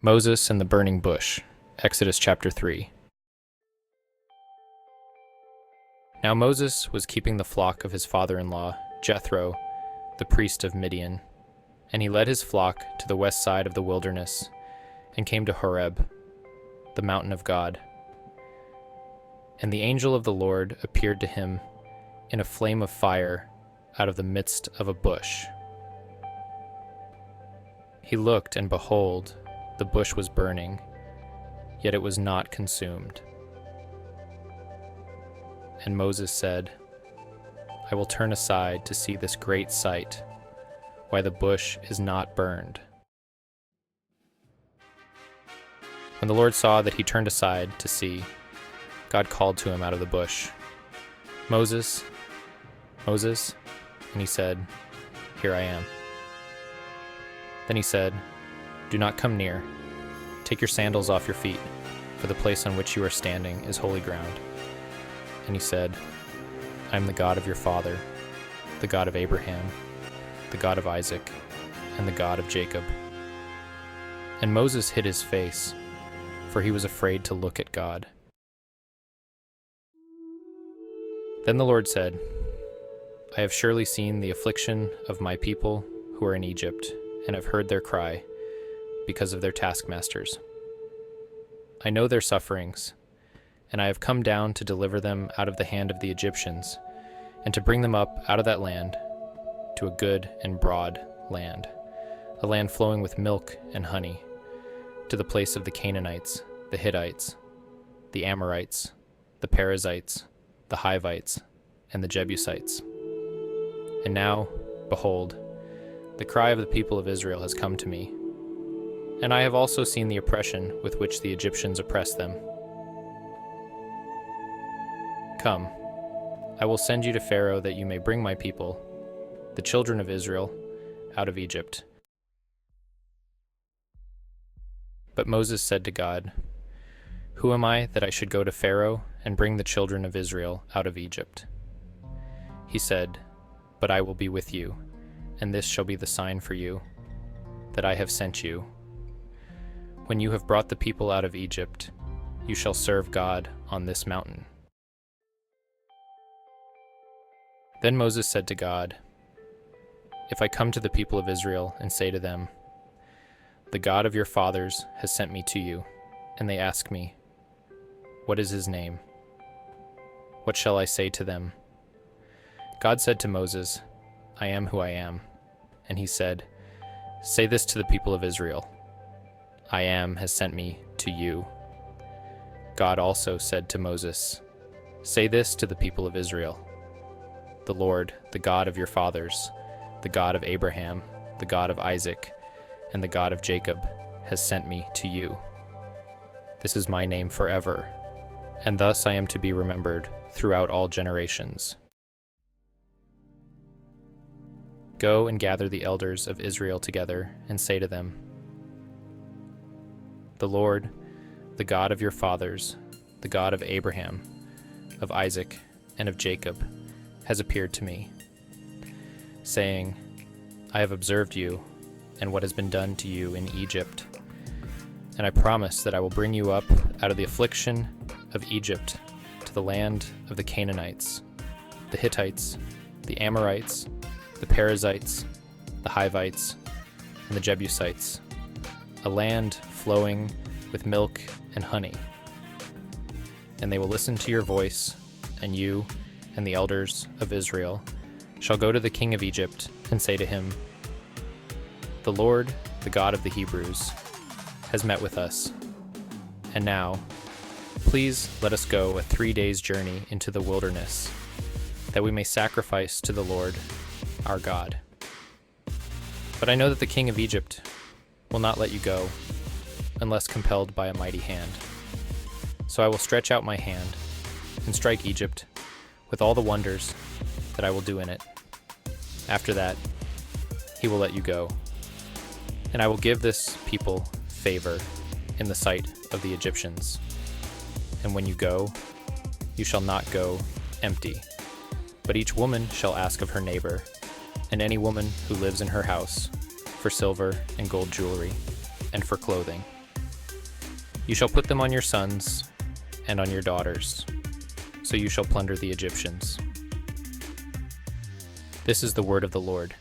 Moses and the burning bush, Exodus chapter 3. Now Moses was keeping the flock of his father-in-law, Jethro, the priest of Midian, and he led his flock to the west side of the wilderness and came to Horeb, the mountain of God. And the angel of the Lord appeared to him in a flame of fire out of the midst of a bush. He looked, and behold, the bush was burning, yet it was not consumed. And Moses said, I will turn aside to see this great sight, why the bush is not burned. When the Lord saw that he turned aside to see, God called to him out of the bush, Moses, Moses, and he said, Here I am. Then he said, Do not come near. Take your sandals off your feet, for the place on which you are standing is holy ground. And he said, I am the God of your father, the God of Abraham, the God of Isaac, and the God of Jacob. And Moses hid his face, for he was afraid to look at God. Then the Lord said, I have surely seen the affliction of my people who are in Egypt, and have heard their cry because of their taskmasters. I know their sufferings, and I have come down to deliver them out of the hand of the Egyptians, and to bring them up out of that land to a good and broad land, a land flowing with milk and honey, to the place of the Canaanites, the Hittites, the Amorites, the Perizzites, the Hivites, and the Jebusites. And now, behold, the cry of the people of Israel has come to me, and I have also seen the oppression with which the Egyptians oppress them. Come, I will send you to Pharaoh that you may bring my people, the children of Israel, out of Egypt. But Moses said to God, Who am I that I should go to Pharaoh and bring the children of Israel out of Egypt? He said, But I will be with you, and this shall be the sign for you, that I have sent you. When you have brought the people out of Egypt, you shall serve God on this mountain. Then Moses said to God, If I come to the people of Israel and say to them, The God of your fathers has sent me to you, and they ask me, What is his name? What shall I say to them? God said to Moses, I am who I am. And he said, Say this to the people of Israel, I am has sent me to you. God also said to Moses, Say this to the people of Israel, The Lord, the God of your fathers, the God of Abraham, the God of Isaac, and the God of Jacob, has sent me to you. This is my name forever, and thus I am to be remembered throughout all generations. Go and gather the elders of Israel together, and say to them, The Lord, the God of your fathers, the God of Abraham, of Isaac, and of Jacob, has appeared to me, saying, I have observed you, and what has been done to you in Egypt, and I promise that I will bring you up out of the affliction of Egypt to the land of the Canaanites, the Hittites, the Amorites, the Perizzites, the Hivites, and the Jebusites, a land flowing with milk and honey. And they will listen to your voice, and you and the elders of Israel shall go to the king of Egypt and say to him, The Lord, the God of the Hebrews, has met with us. And now, please let us go a 3 days' journey into the wilderness, that we may sacrifice to the Lord our God. But I know that the king of Egypt will not let you go unless compelled by a mighty hand. So I will stretch out my hand and strike Egypt with all the wonders that I will do in it. After that, he will let you go. And I will give this people favor in the sight of the Egyptians. And when you go, you shall not go empty, but each woman shall ask of her neighbor, and any woman who lives in her house, for silver and gold jewelry, and for clothing. You shall put them on your sons and on your daughters, so you shall plunder the Egyptians. This is the word of the Lord.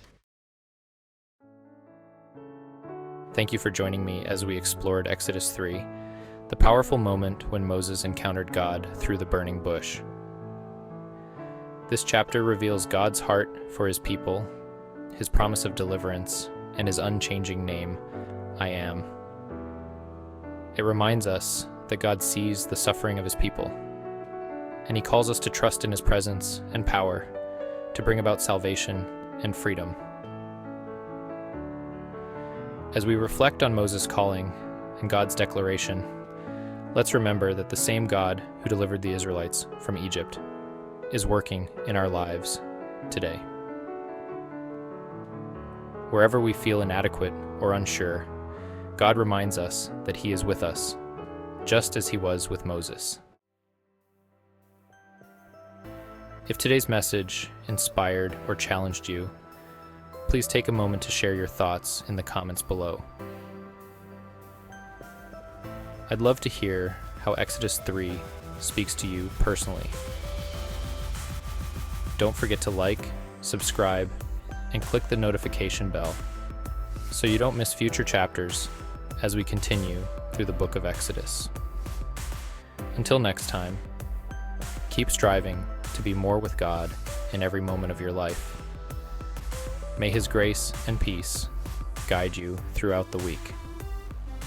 Thank you for joining me as we explored Exodus 3, the powerful moment when Moses encountered God through the burning bush. This chapter reveals God's heart for his people, his promise of deliverance, and his unchanging name, I Am. It reminds us that God sees the suffering of his people, and he calls us to trust in his presence and power to bring about salvation and freedom. As we reflect on Moses' calling and God's declaration, let's remember that the same God who delivered the Israelites from Egypt is working in our lives today. Wherever we feel inadequate or unsure, God reminds us that he is with us, just as he was with Moses. If today's message inspired or challenged you, please take a moment to share your thoughts in the comments below. I'd love to hear how Exodus 3 speaks to you personally. Don't forget to like, subscribe, and click the notification bell so you don't miss future chapters as we continue through the book of Exodus. Until next time, keep striving to be more with God in every moment of your life. May his grace and peace guide you throughout the week.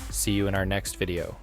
See you in our next video.